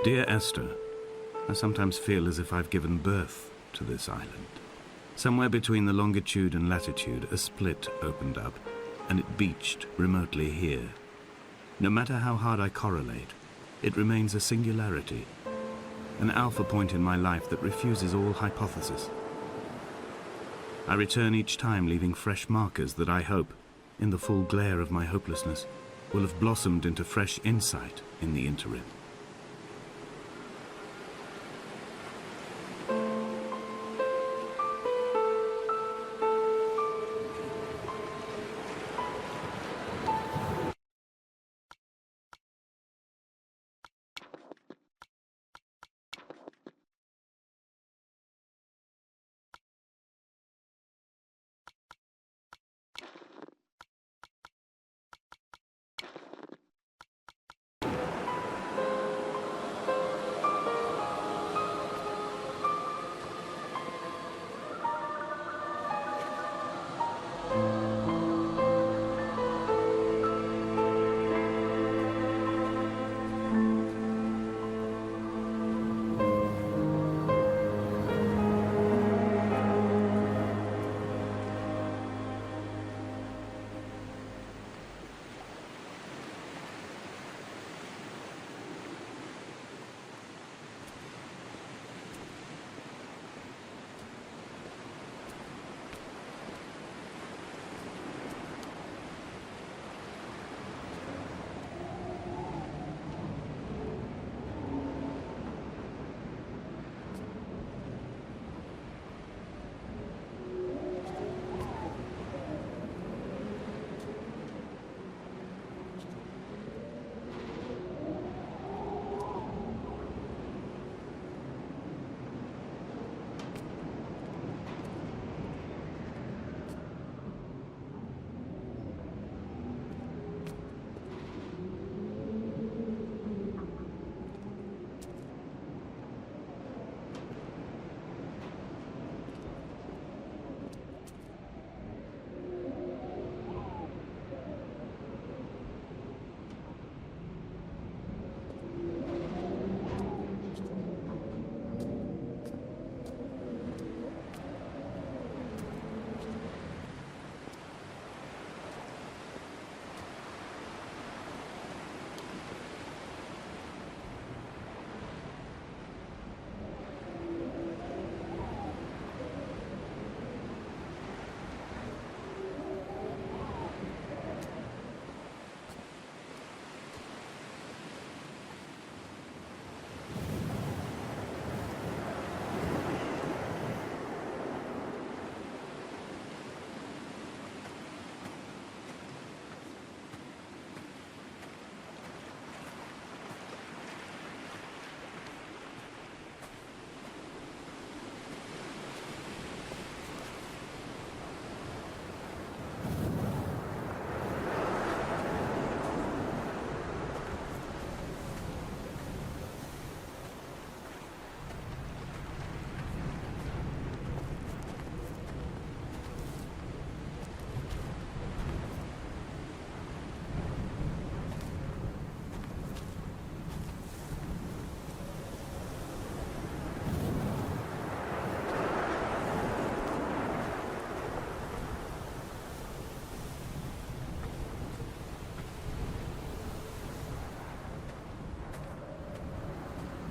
Dear Esther, I sometimes feel as if I've given birth to this island. Somewhere between the longitude and latitude, a split opened up, and it beached remotely here. No matter how hard I correlate, it remains a singularity, an alpha point in my life that refuses all hypothesis. I return each time leaving fresh markers that I hope, in the full glare of my hopelessness, will have blossomed into fresh insight in the interim.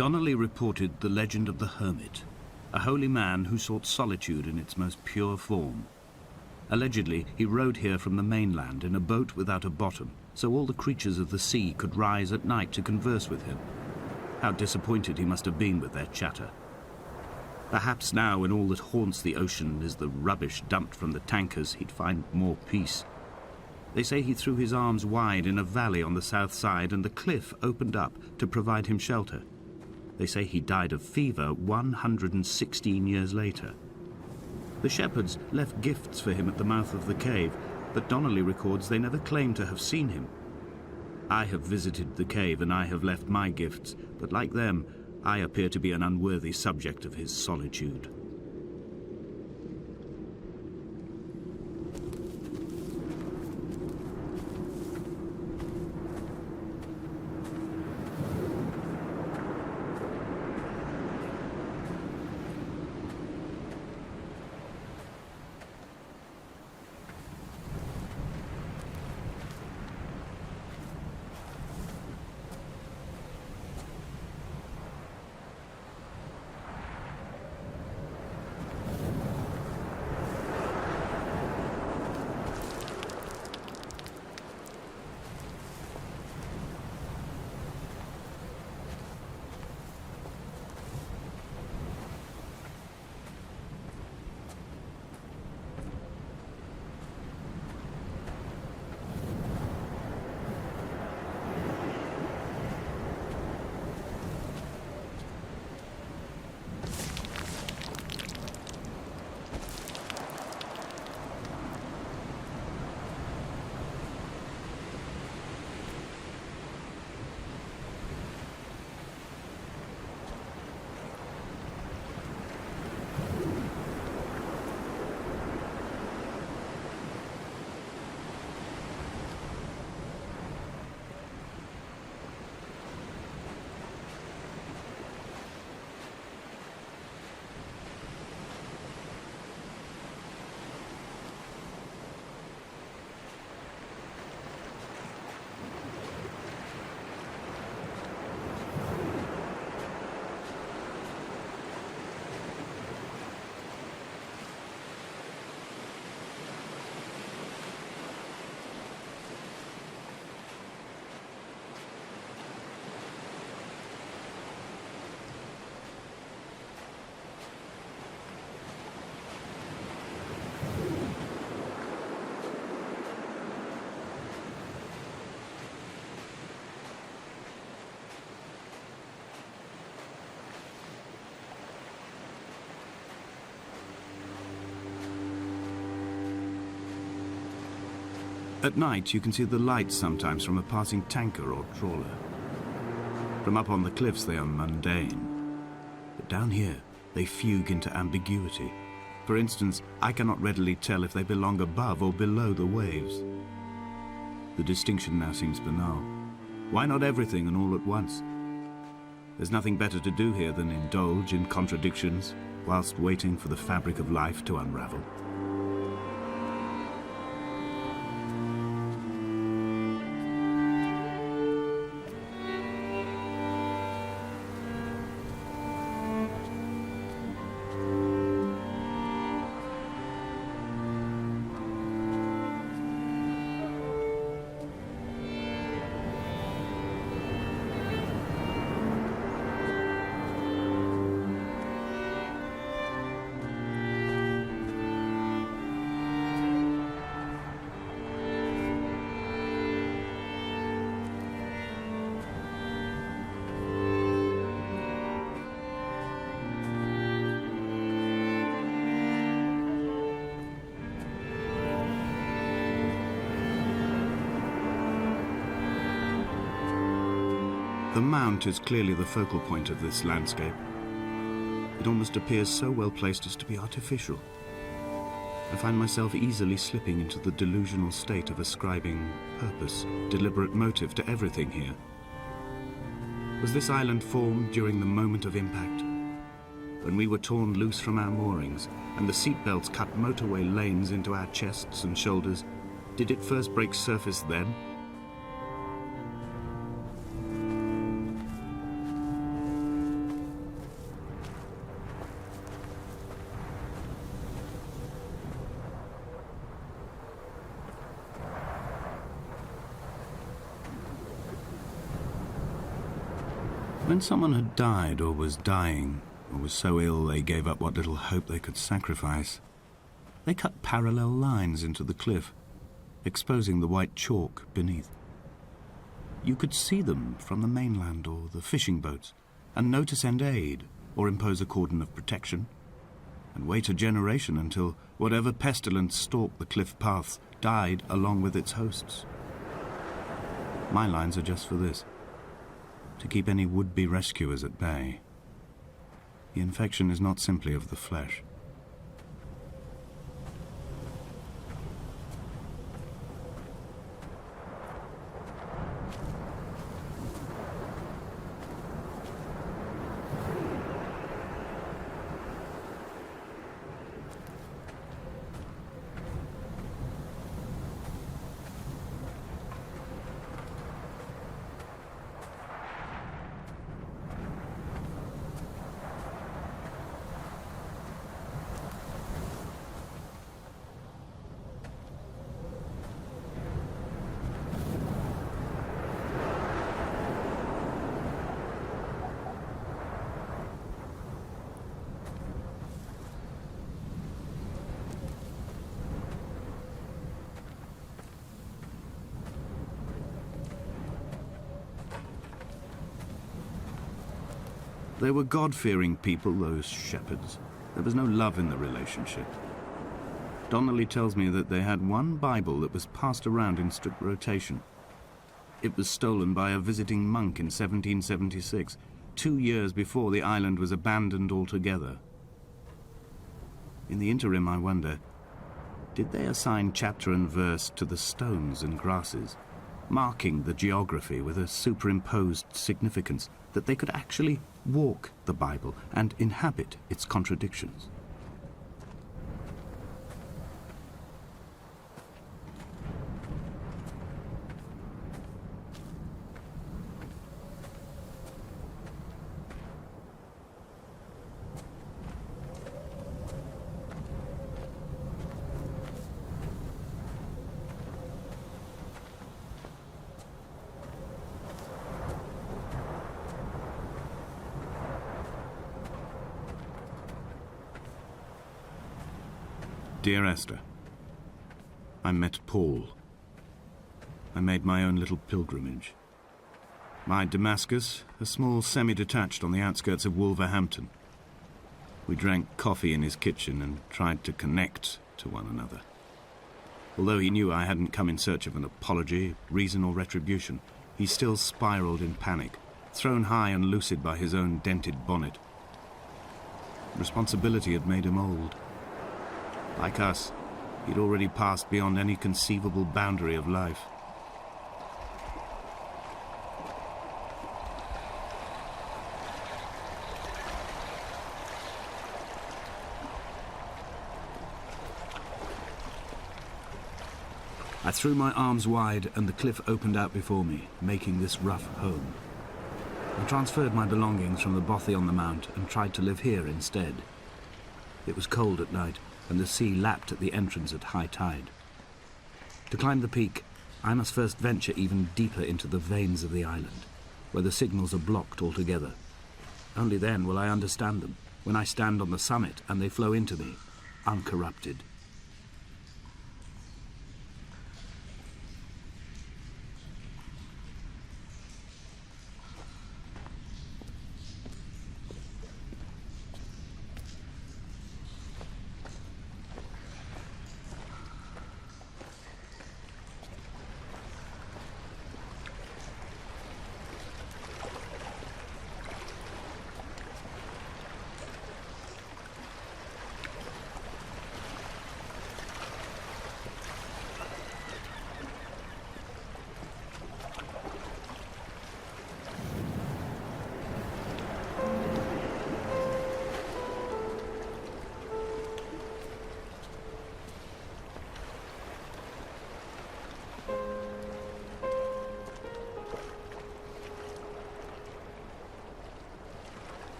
Donnelly reported the legend of the hermit, a holy man who sought solitude in its most pure form. Allegedly, he rode here from the mainland in a boat without a bottom, so all the creatures of the sea could rise at night to converse with him. How disappointed he must have been with their chatter. Perhaps now, when all that haunts the ocean is the rubbish dumped from the tankers, he'd find more peace. They say he threw his arms wide in a valley on the south side, and the cliff opened up to provide him shelter. They say he died of fever 116 years later. The shepherds left gifts for him at the mouth of the cave, but Donnelly records they never claimed to have seen him. I have visited the cave and I have left my gifts, but like them, I appear to be an unworthy subject of his solitude. At night, you can see the lights sometimes from a passing tanker or trawler. From up on the cliffs, they are mundane. But down here, they fugue into ambiguity. For instance, I cannot readily tell if they belong above or below the waves. The distinction now seems banal. Why not everything and all at once? There's nothing better to do here than indulge in contradictions whilst waiting for the fabric of life to unravel. The mount is clearly the focal point of this landscape. It almost appears so well placed as to be artificial. I find myself easily slipping into the delusional state of ascribing purpose, deliberate motive to everything here. Was this island formed during the moment of impact? When we were torn loose from our moorings and the seatbelts cut motorway lanes into our chests and shoulders, did it first break surface then? When someone had died or was dying, or was so ill they gave up what little hope they could sacrifice, they cut parallel lines into the cliff, exposing the white chalk beneath. You could see them from the mainland or the fishing boats, and know to send aid or impose a cordon of protection, and wait a generation until whatever pestilence stalked the cliff paths died along with its hosts. My lines are just for this: to keep any would-be rescuers at bay. The infection is not simply of the flesh. They were God-fearing people, those shepherds. There was no love in the relationship. Donnelly tells me that they had one Bible that was passed around in strict rotation. It was stolen by a visiting monk in 1776, 2 years before the island was abandoned altogether. In the interim, I wonder, did they assign chapter and verse to the stones and grasses, marking the geography with a superimposed significance, that they could actually walk the Bible and inhabit its contradictions? Dear Esther, I met Paul. I made my own little pilgrimage. My Damascus, a small semi-detached on the outskirts of Wolverhampton. We drank coffee in his kitchen and tried to connect to one another. Although he knew I hadn't come in search of an apology, reason or retribution, he still spiraled in panic, thrown high and lucid by his own dented bonnet. Responsibility had made him old. Like us, he'd already passed beyond any conceivable boundary of life. I threw my arms wide and the cliff opened out before me, making this rough home. I transferred my belongings from the bothy on the mount and tried to live here instead. It was cold at night, and the sea lapped at the entrance at high tide. To climb the peak, I must first venture even deeper into the veins of the island, where the signals are blocked altogether. Only then will I understand them, when I stand on the summit and they flow into me, uncorrupted.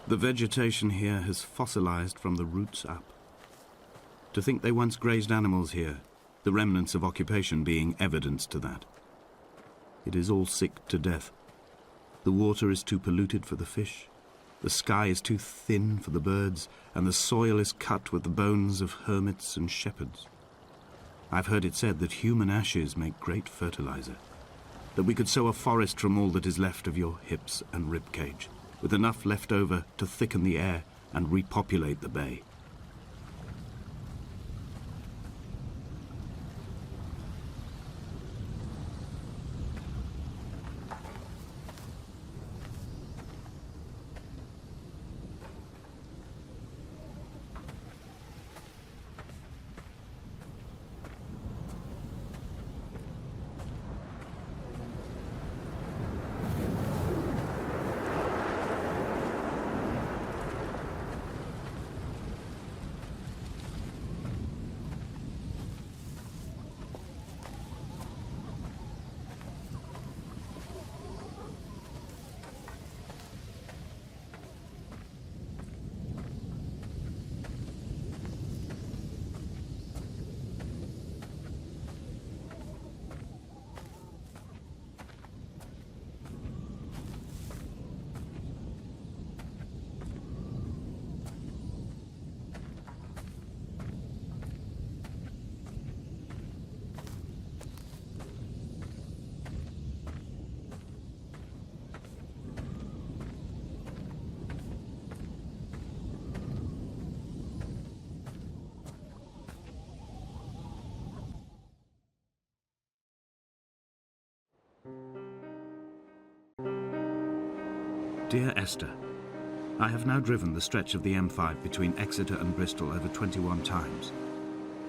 The vegetation here has fossilized from the roots up. To think they once grazed animals here, the remnants of occupation being evidence to that. It is all sick to death. The water is too polluted for the fish, the sky is too thin for the birds, and the soil is cut with the bones of hermits and shepherds. I've heard it said that human ashes make great fertilizer, that we could sow a forest from all that is left of your hips and rib cage, with enough left over to thicken the air and repopulate the bay. Dear Esther, I have now driven the stretch of the M5 between Exeter and Bristol over 21 times.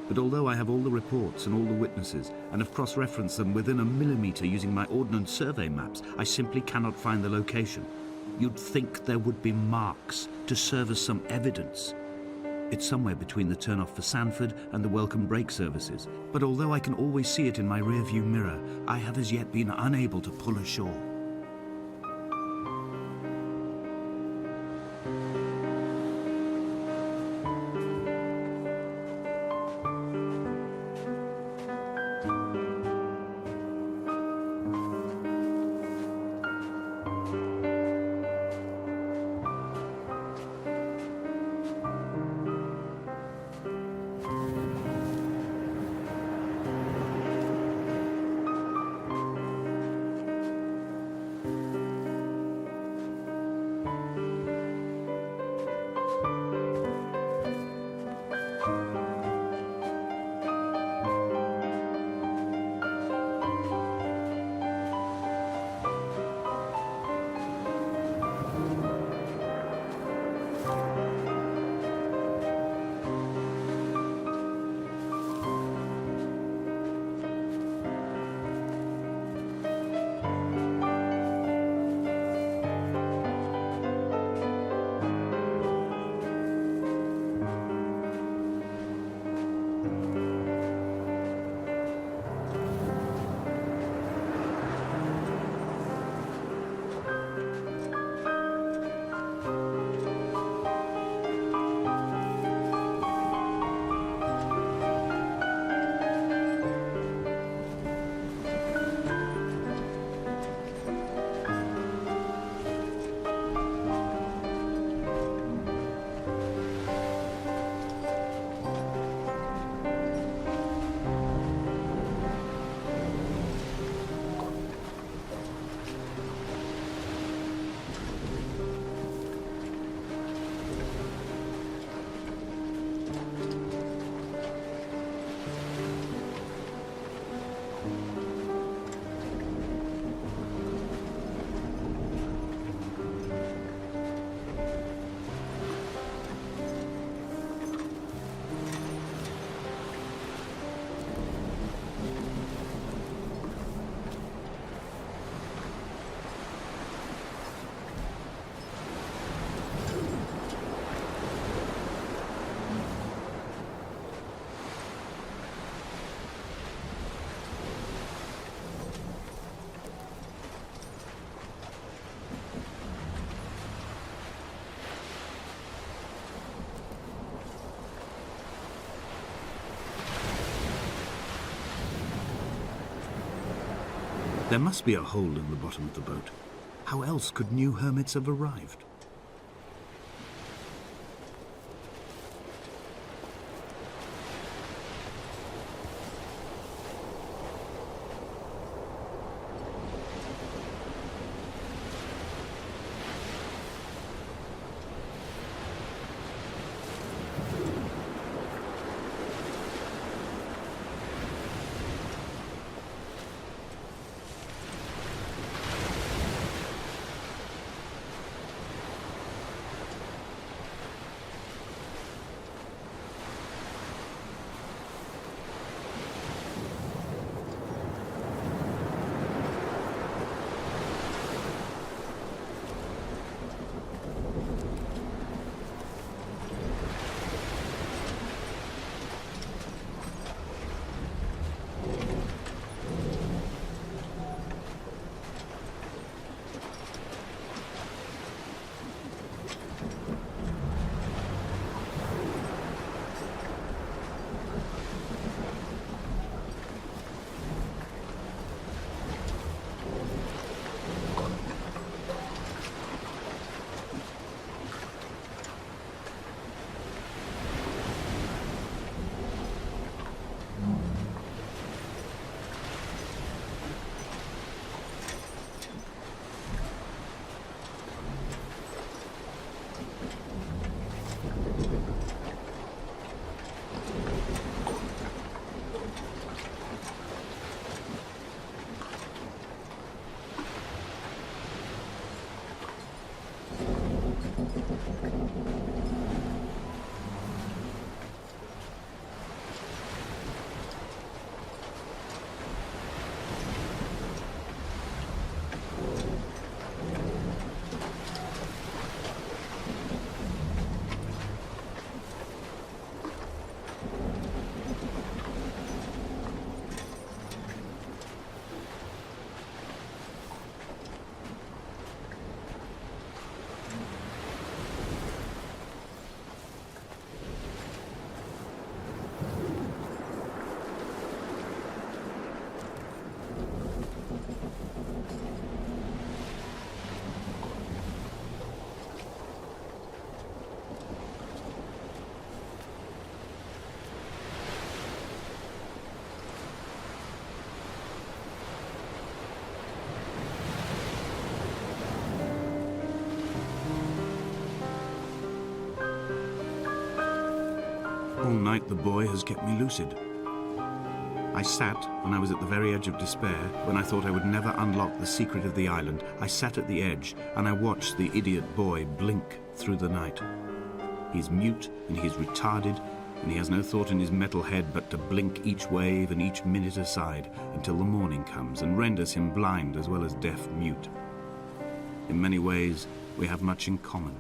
But although I have all the reports and all the witnesses, and have cross-referenced them within a millimetre using my Ordnance Survey maps, I simply cannot find the location. You'd think there would be marks to serve as some evidence. It's somewhere between the turn-off for Sanford and the welcome brake services. But although I can always see it in my rear-view mirror, I have as yet been unable to pull ashore. There must be a hole in the bottom of the boat. How else could new hermits have arrived? All night the boy has kept me lucid. I sat, when I was at the very edge of despair, when I thought I would never unlock the secret of the island. I sat at the edge, and I watched the idiot boy blink through the night. He's mute, and he is retarded, and he has no thought in his metal head but to blink each wave and each minute aside until the morning comes and renders him blind as well as deaf-mute. In many ways, we have much in common.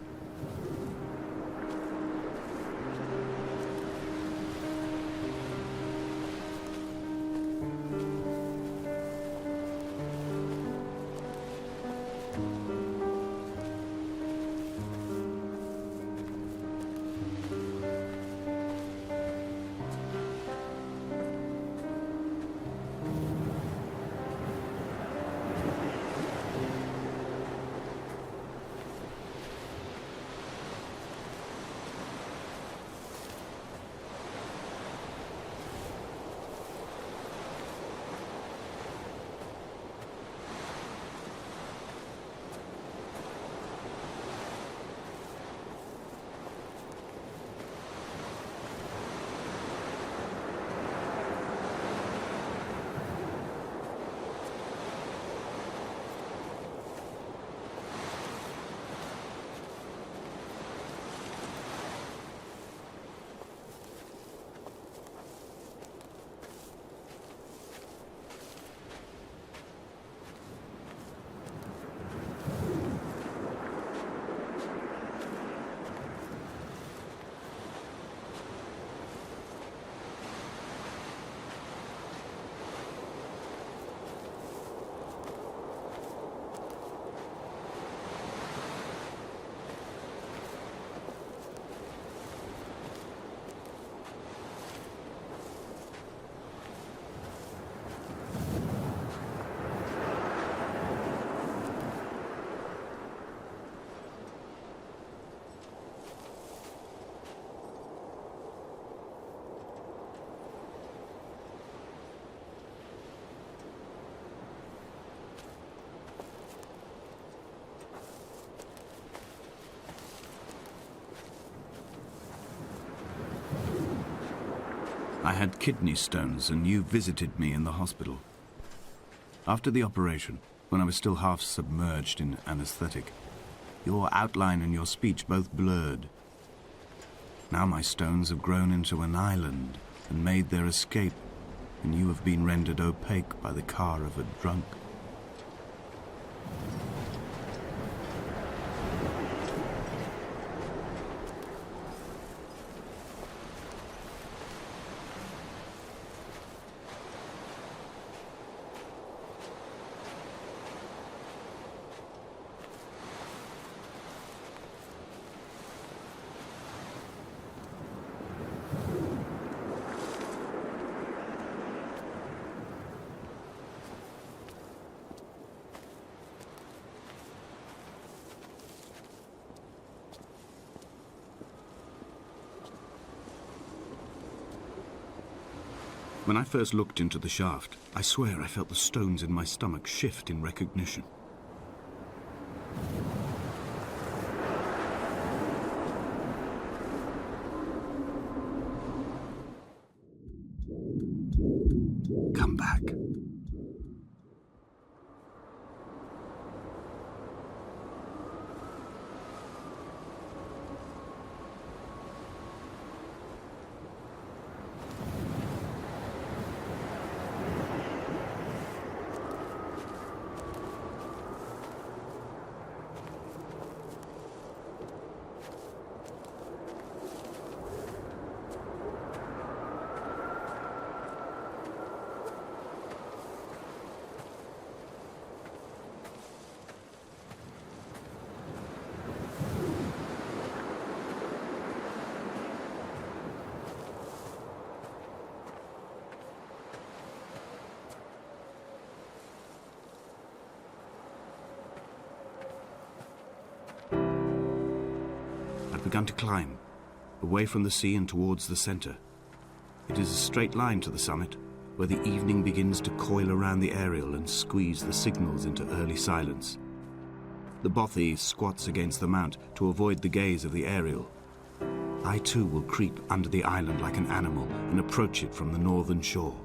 I had kidney stones and you visited me in the hospital. After the operation, when I was still half submerged in anesthetic, your outline and your speech both blurred. Now my stones have grown into an island and made their escape, and you have been rendered opaque by the car of a drunk. When I first looked into the shaft, I swear I felt the stones in my stomach shift in recognition. Come back. I've begun to climb, away from the sea and towards the center. It is a straight line to the summit, where the evening begins to coil around the aerial and squeeze the signals into early silence. The bothy squats against the mount to avoid the gaze of the aerial. I too will creep under the island like an animal and approach it from the northern shore.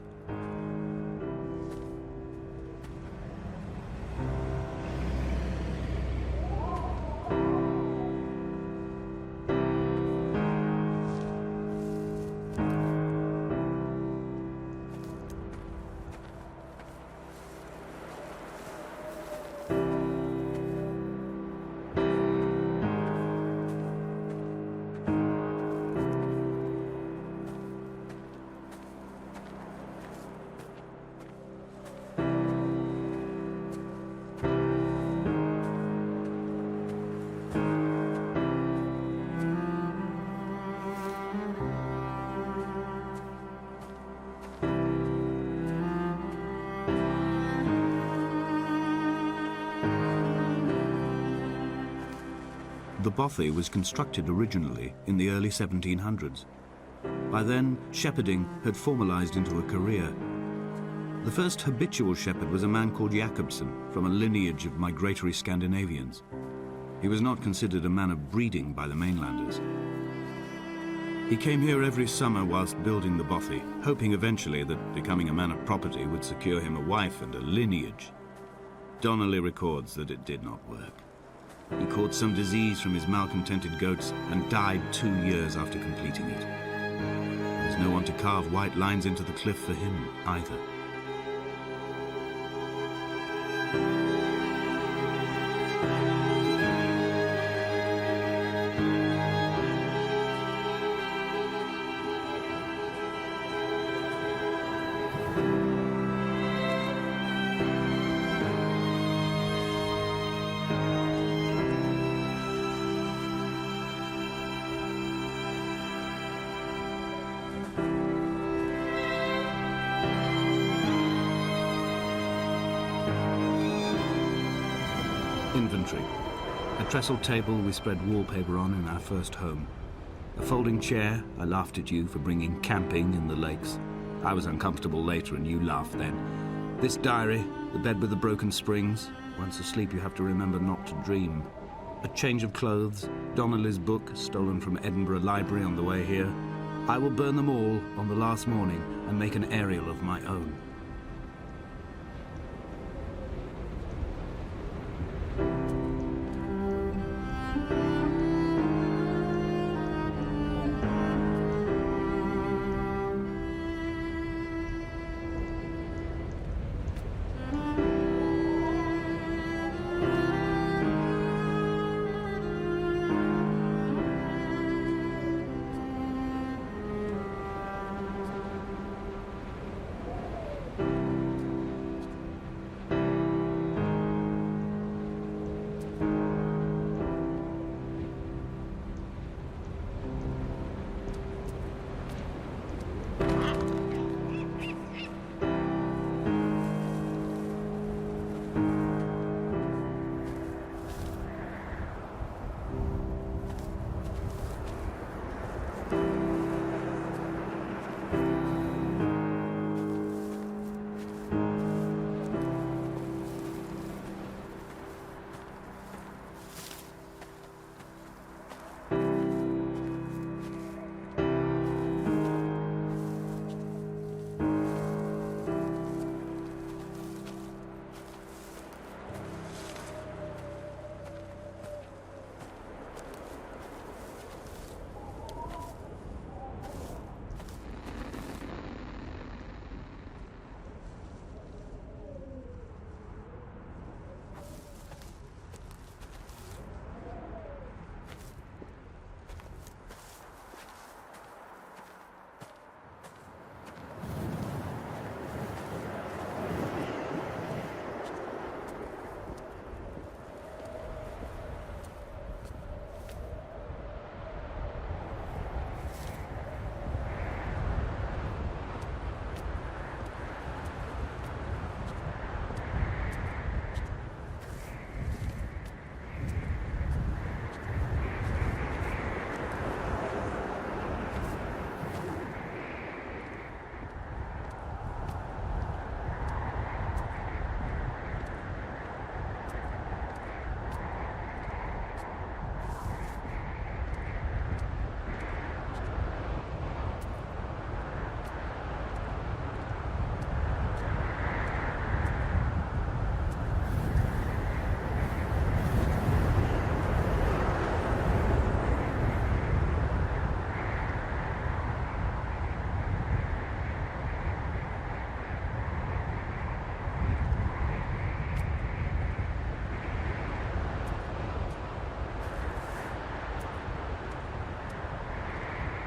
The bothy was constructed originally in the early 1700s. By then, shepherding had formalized into a career. The first habitual shepherd was a man called Jakobsen, from a lineage of migratory Scandinavians. He was not considered a man of breeding by the mainlanders. He came here every summer whilst building the bothy, hoping eventually that becoming a man of property would secure him a wife and a lineage. Donnelly records that it did not work. He caught some disease from his malcontented goats and died 2 years after completing it. There was no one to carve white lines into the cliff for him either. Inventory. A trestle table we spread wallpaper on in our first home. A folding chair. I laughed at you for bringing camping in the lakes. I was uncomfortable later and you laughed then. This diary, the bed with the broken springs. Once asleep you have to remember not to dream. A change of clothes. Donnelly's book, stolen from Edinburgh Library on the way here. I will burn them all on the last morning and make an aerial of my own.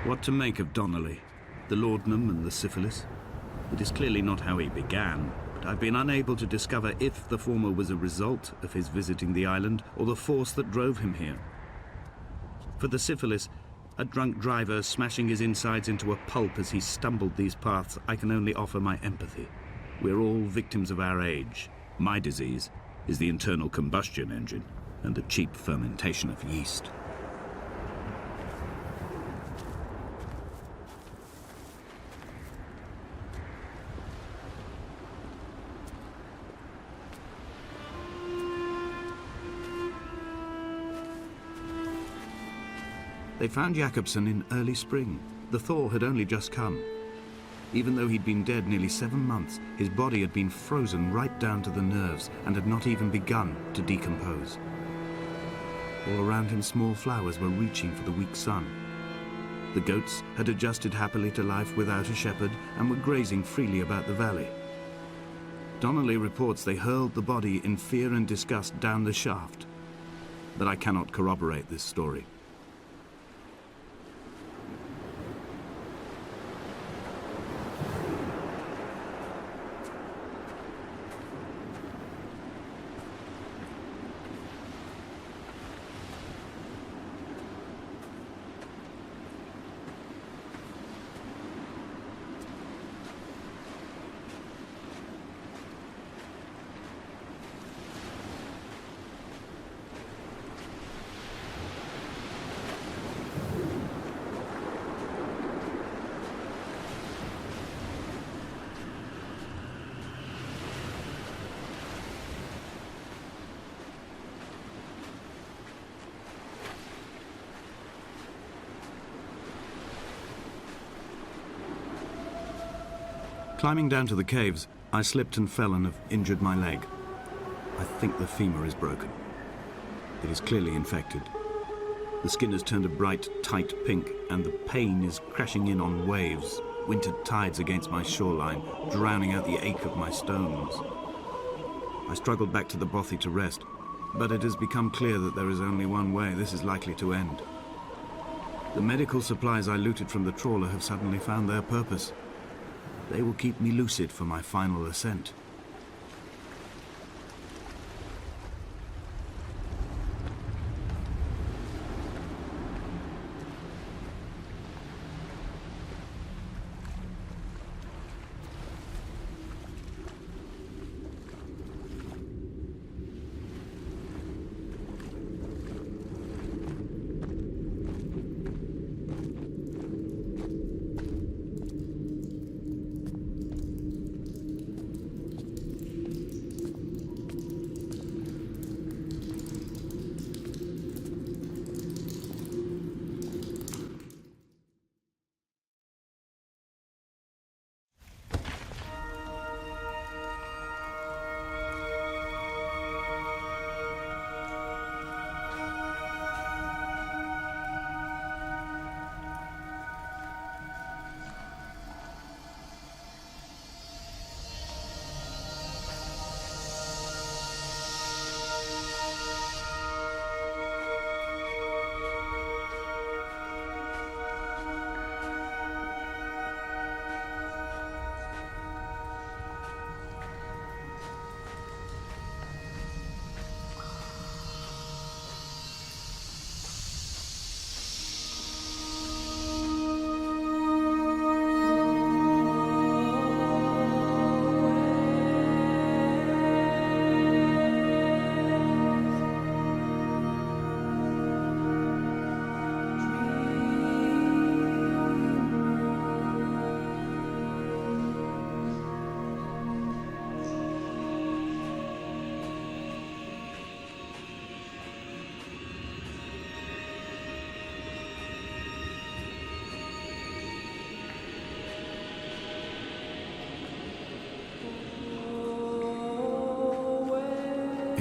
What to make of Donnelly, the laudanum and the syphilis? It is clearly not how he began, but I've been unable to discover if the former was a result of his visiting the island or the force that drove him here. For the syphilis, a drunk driver smashing his insides into a pulp as he stumbled these paths, I can only offer my empathy. We're all victims of our age. My disease is the internal combustion engine and the cheap fermentation of yeast. They found Jakobsen in early spring. The thaw had only just come. Even though he'd been dead nearly 7 months, his body had been frozen right down to the nerves and had not even begun to decompose. All around him, small flowers were reaching for the weak sun. The goats had adjusted happily to life without a shepherd and were grazing freely about the valley. Donnelly reports they hurled the body in fear and disgust down the shaft, but I cannot corroborate this story. Climbing down to the caves, I slipped and fell and have injured my leg. I think the femur is broken. It is clearly infected. The skin has turned a bright, tight pink, and the pain is crashing in on waves, winter tides against my shoreline, drowning out the ache of my stones. I struggled back to the bothy to rest, but it has become clear that there is only one way this is likely to end. The medical supplies I looted from the trawler have suddenly found their purpose. They will keep me lucid for my final ascent.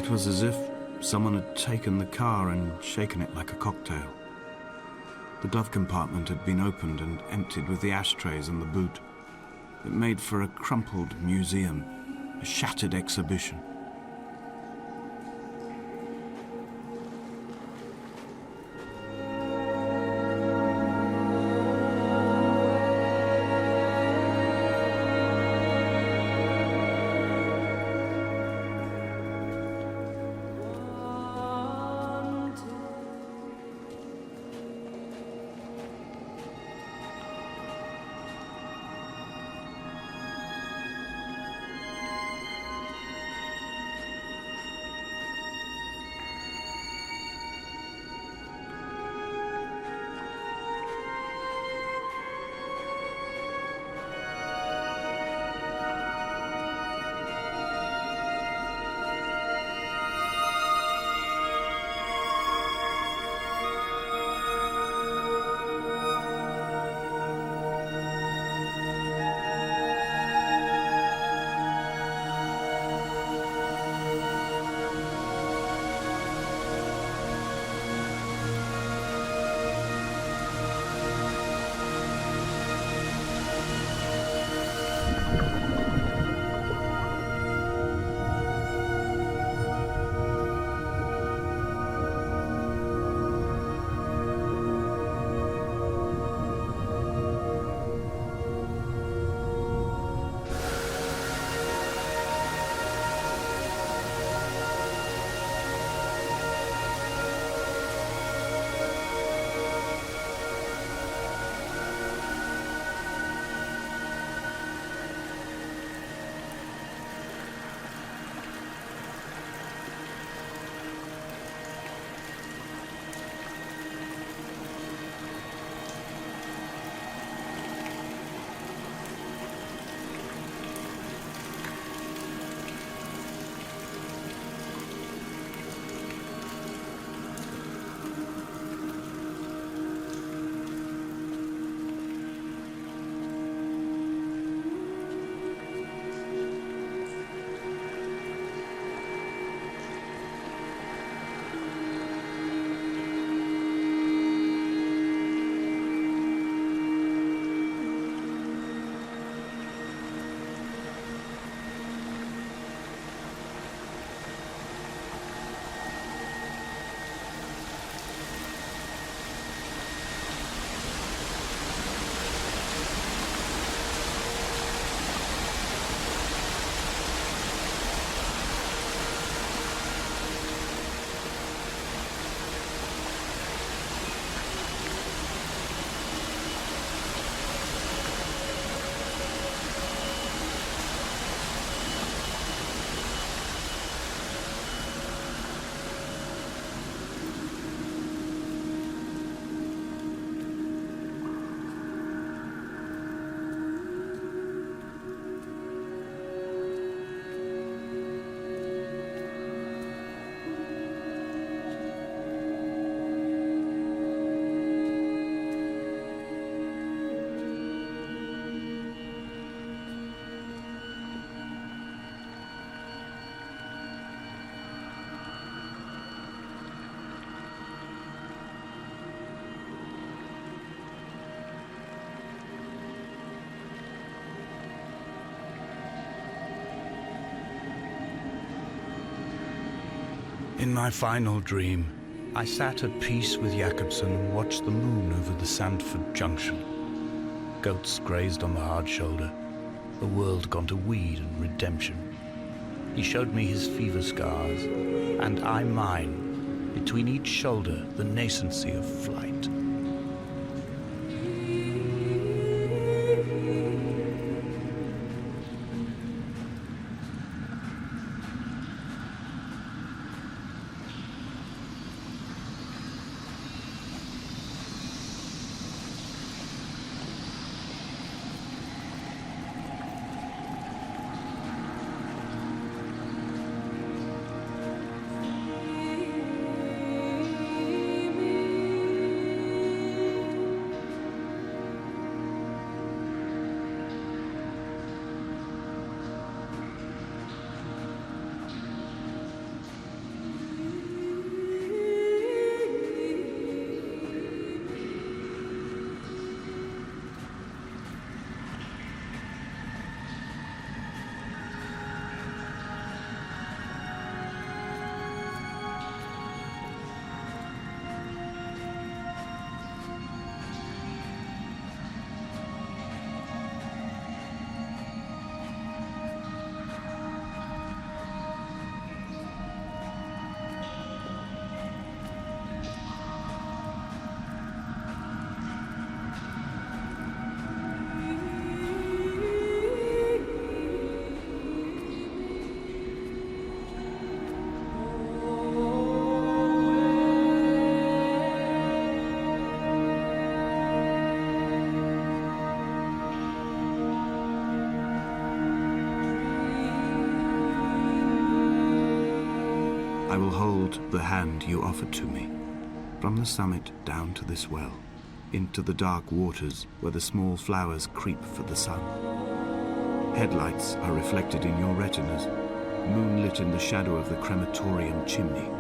It was as if someone had taken the car and shaken it like a cocktail. The glove compartment had been opened and emptied with the ashtrays and the boot. It made for a crumpled museum, a shattered exhibition. In my final dream, I sat at peace with Jakobsen and watched the moon over the Sandford Junction. Goats grazed on the hard shoulder, the world gone to weed and redemption. He showed me his fever scars, and I mine, between each shoulder the nascency of flight. I will hold the hand you offered to me, from the summit down to this well, into the dark waters where the small flowers creep for the sun. Headlights are reflected in your retinas, moonlit in the shadow of the crematorium chimney.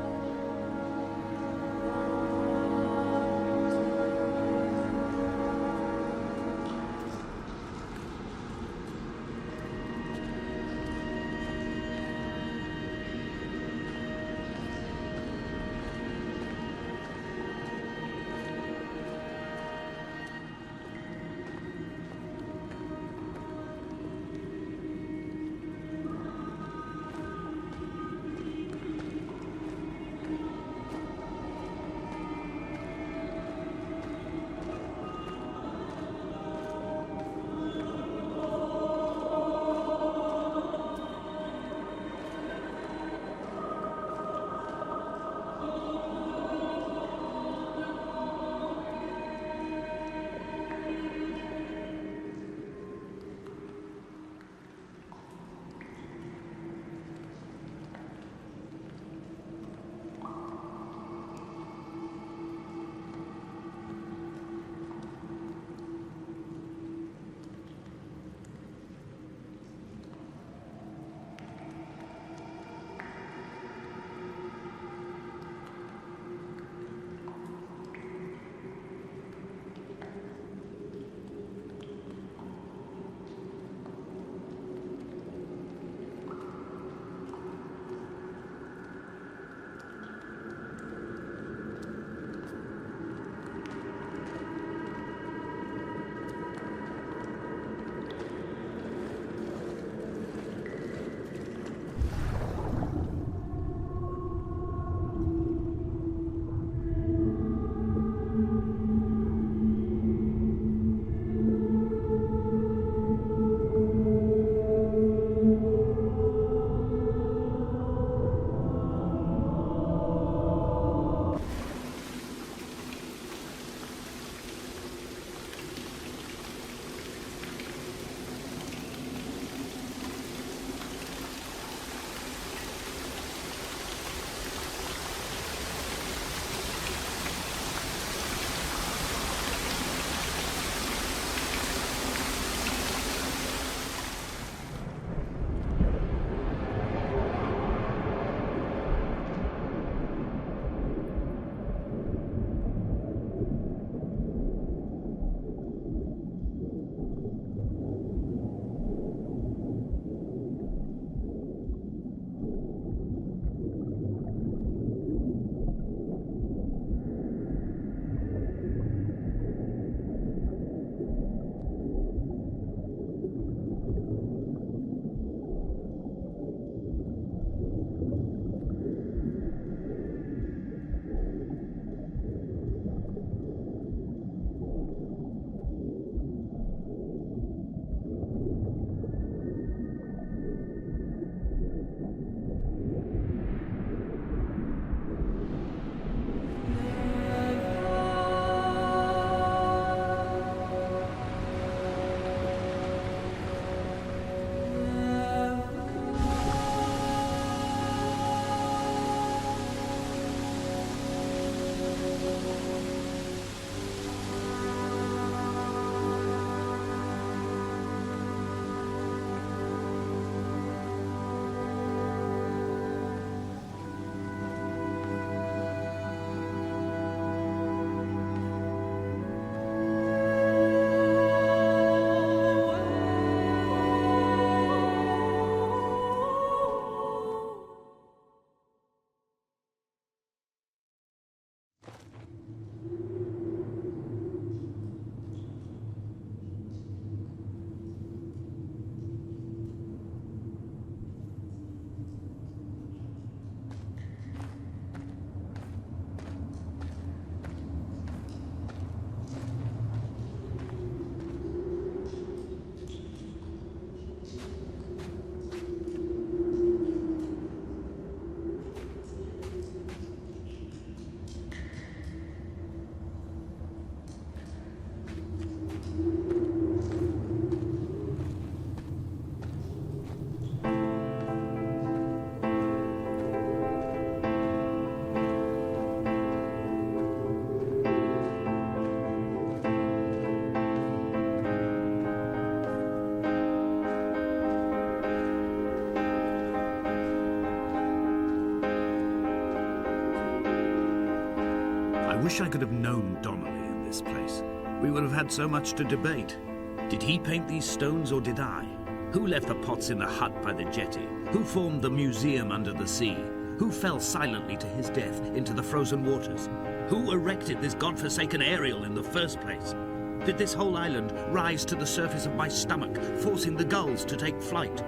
wish I could have known Donnelly in this place. We would have had so much to debate. Did he paint these stones or did I? Who left the pots in the hut by the jetty? Who formed the museum under the sea? Who fell silently to his death into the frozen waters? Who erected this godforsaken aerial in the first place? Did this whole island rise to the surface of my stomach, forcing the gulls to take flight?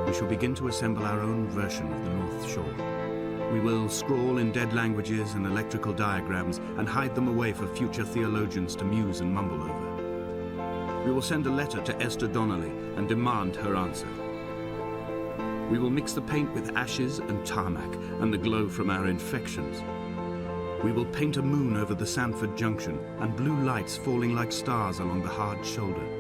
We shall begin to assemble our own version of the North Shore. We will scrawl in dead languages and electrical diagrams and hide them away for future theologians to muse and mumble over. We will send a letter to Esther Donnelly and demand her answer. We will mix the paint with ashes and tarmac and the glow from our infections. We will paint a moon over the Sandford Junction and blue lights falling like stars along the hard shoulder.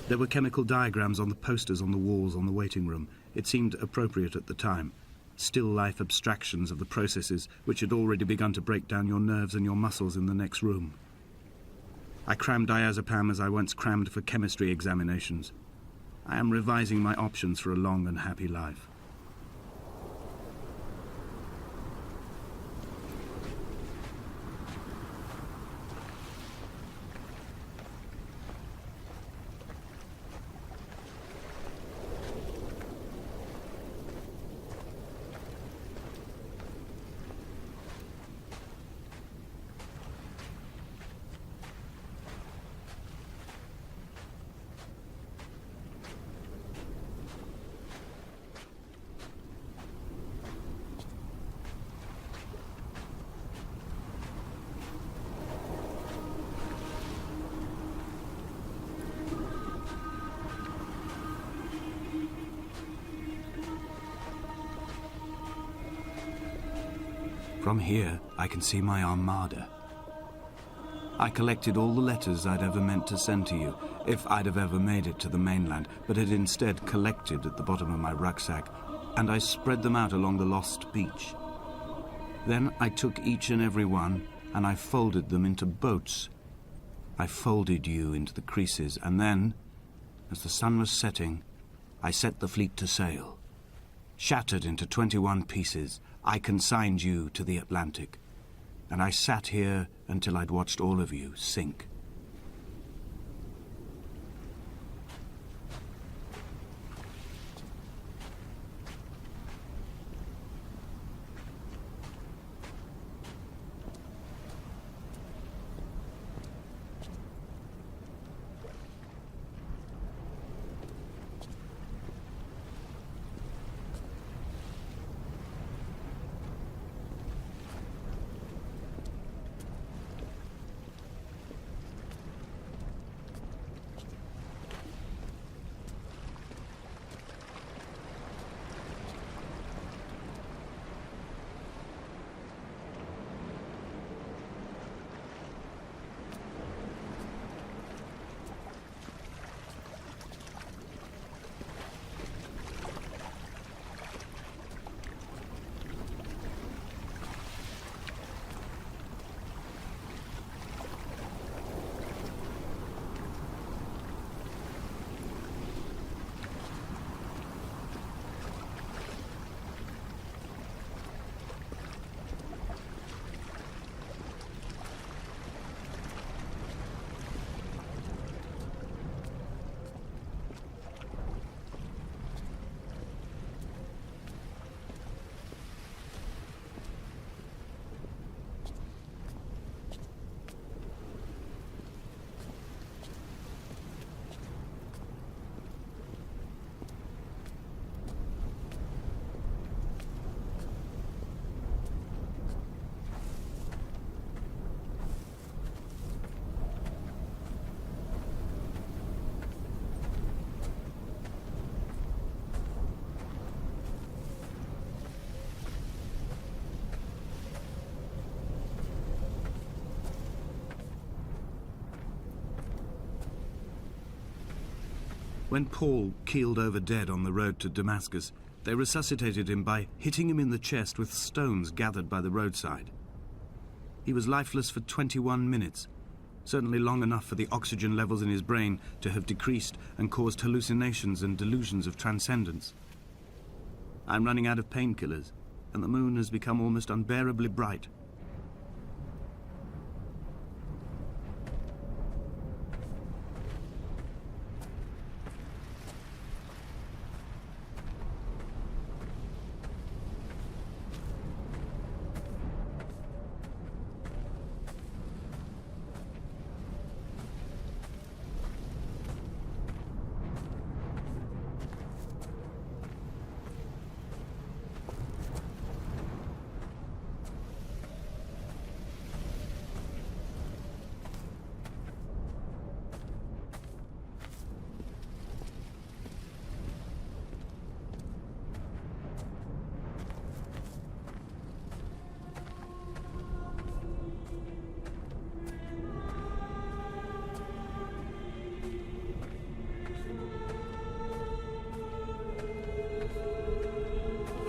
There were chemical diagrams on the posters on the walls on the waiting room. It seemed appropriate at the time. Still life abstractions of the processes which had already begun to break down your nerves and your muscles in the next room. I crammed diazepam as I once crammed for chemistry examinations. I am revising my options for a long and happy life. From here, I can see my armada. I collected all the letters I'd ever meant to send to you, if I'd have ever made it to the mainland, but had instead collected at the bottom of my rucksack, and I spread them out along the lost beach. Then I took each and every one, and I folded them into boats. I folded you into the creases, and then, as the sun was setting, I set the fleet to sail. Shattered into 21 pieces, I consigned you to the Atlantic, and I sat here until I'd watched all of you sink. When Paul keeled over dead on the road to Damascus, they resuscitated him by hitting him in the chest with stones gathered by the roadside. He was lifeless for 21 minutes, certainly long enough for the oxygen levels in his brain to have decreased and caused hallucinations and delusions of transcendence. I'm running out of painkillers, and the moon has become almost unbearably bright.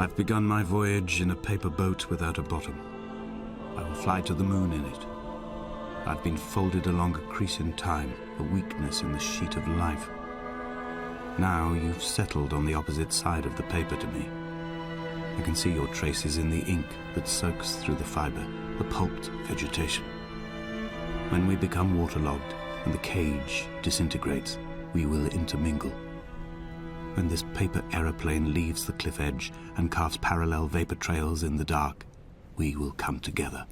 I've begun my voyage in a paper boat without a bottom. I will fly to the moon in it. I've been folded along a crease in time, a weakness in the sheet of life. Now you've settled on the opposite side of the paper to me. I can see your traces in the ink that soaks through the fiber, the pulped vegetation. When we become waterlogged and the cage disintegrates, we will intermingle. When this paper aeroplane leaves the cliff edge and carves parallel vapor trails in the dark, we will come together.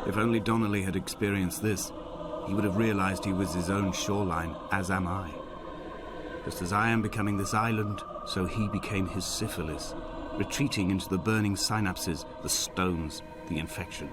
If only Donnelly had experienced this, he would have realized he was his own shoreline, as am I. Just as I am becoming this island, so he became his syphilis, retreating into the burning synapses, the stones, the infection.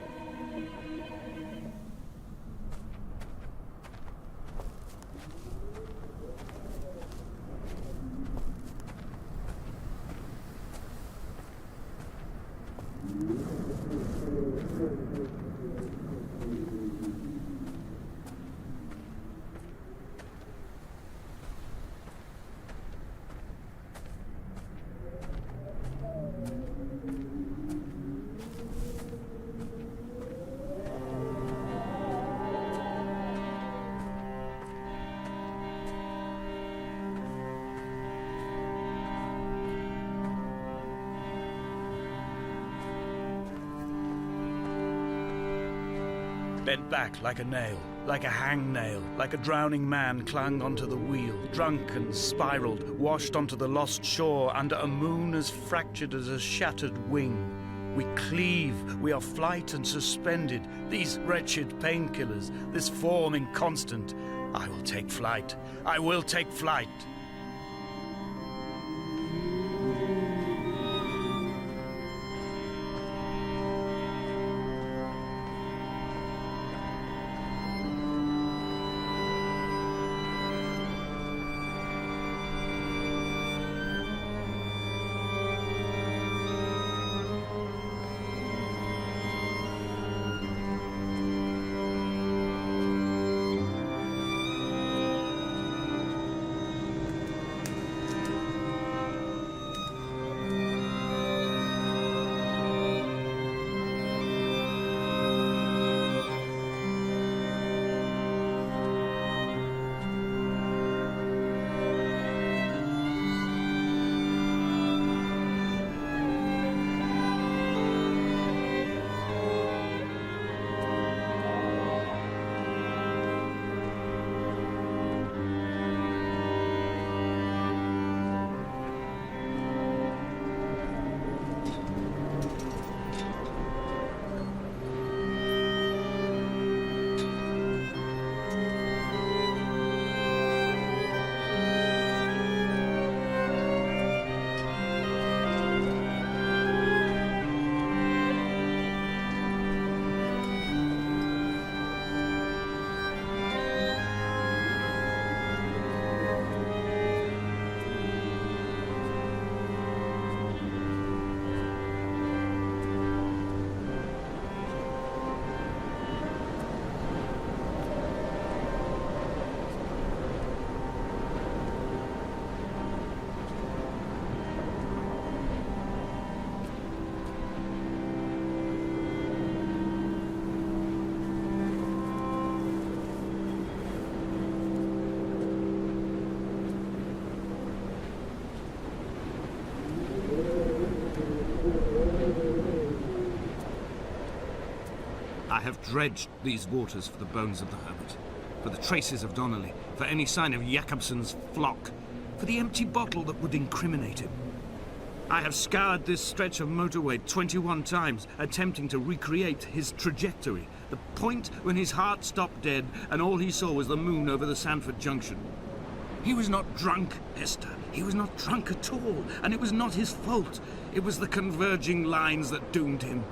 Bent back like a nail, like a hangnail, like a drowning man clung onto the wheel, drunk and spiraled, washed onto the lost shore under a moon as fractured as a shattered wing. We cleave, we are flight and suspended, these wretched painkillers, this form inconstant. I will take flight, I will take flight. I have dredged these waters for the bones of the hermit, for the traces of Donnelly, for any sign of Jakobsson's flock, for the empty bottle that would incriminate him. I have scoured this stretch of motorway 21 times, attempting to recreate his trajectory, the point when his heart stopped dead and all he saw was the moon over the Sandford Junction. He was not drunk, Esther. He was not drunk at all, and it was not his fault. It was the converging lines that doomed him.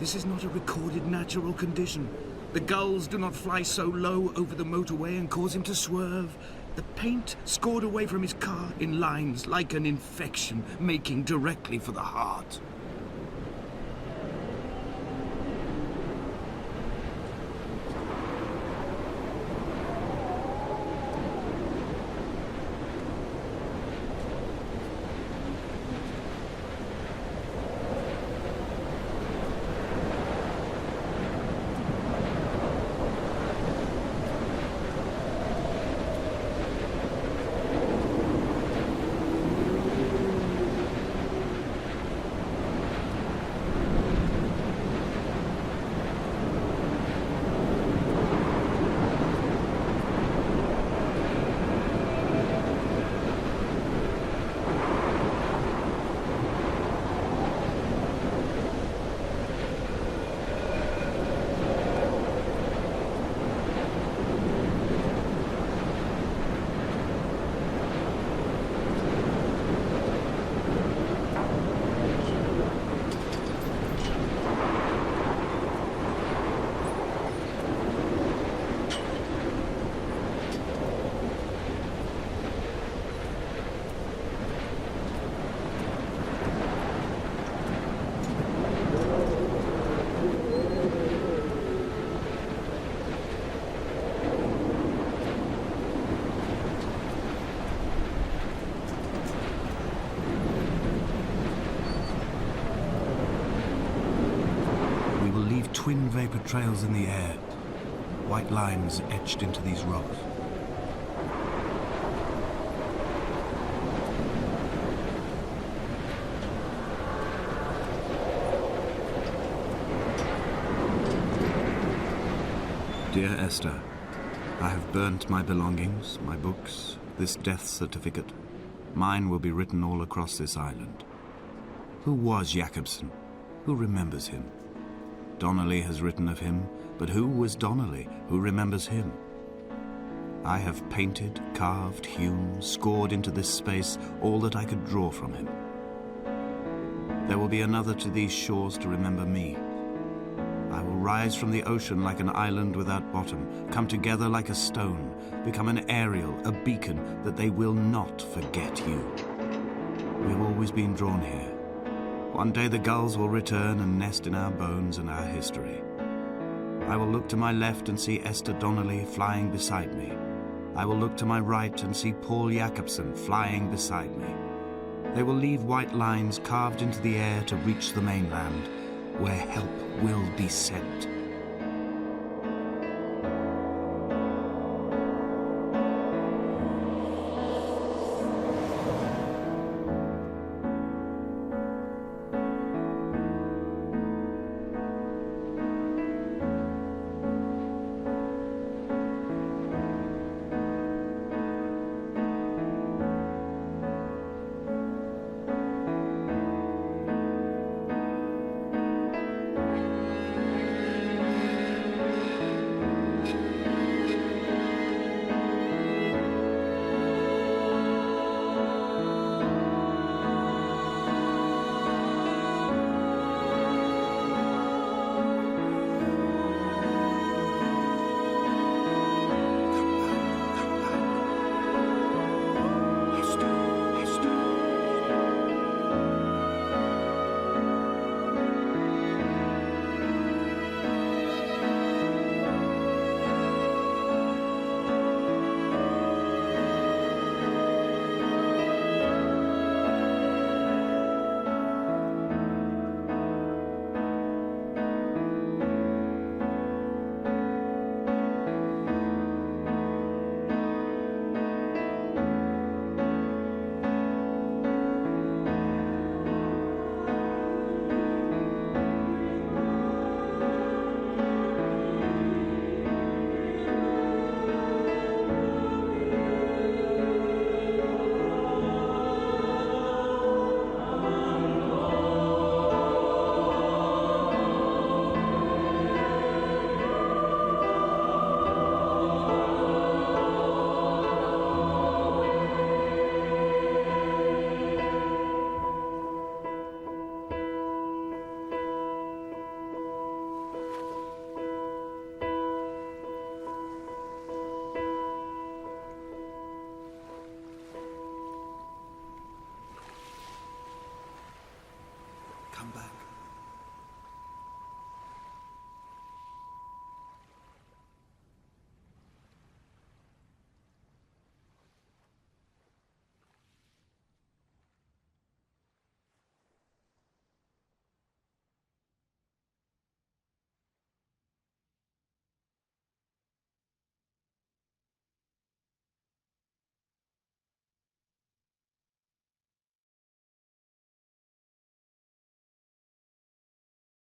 This is not a recorded natural condition. The gulls do not fly so low over the motorway and cause him to swerve. The paint scored away from his car in lines like an infection, making directly for the heart. like twin vapor trails in the air, white lines etched into these rocks. Dear Esther, I have burnt my belongings, my books, this death certificate. Mine will be written all across this island. Who was Jakobsen? Who remembers him? Donnelly has written of him, but who was Donnelly? Who remembers him? I have painted, carved, hewn, scored into this space all that I could draw from him. There will be another to these shores to remember me. I will rise from the ocean like an island without bottom, come together like a stone, become an aerial, a beacon, that they will not forget you. We have always been drawn here. One day the gulls will return and nest in our bones and our history. I will look to my left and see Esther Donnelly flying beside me. I will look to my right and see Paul Jakobsen flying beside me. They will leave white lines carved into the air to reach the mainland, where help will be sent.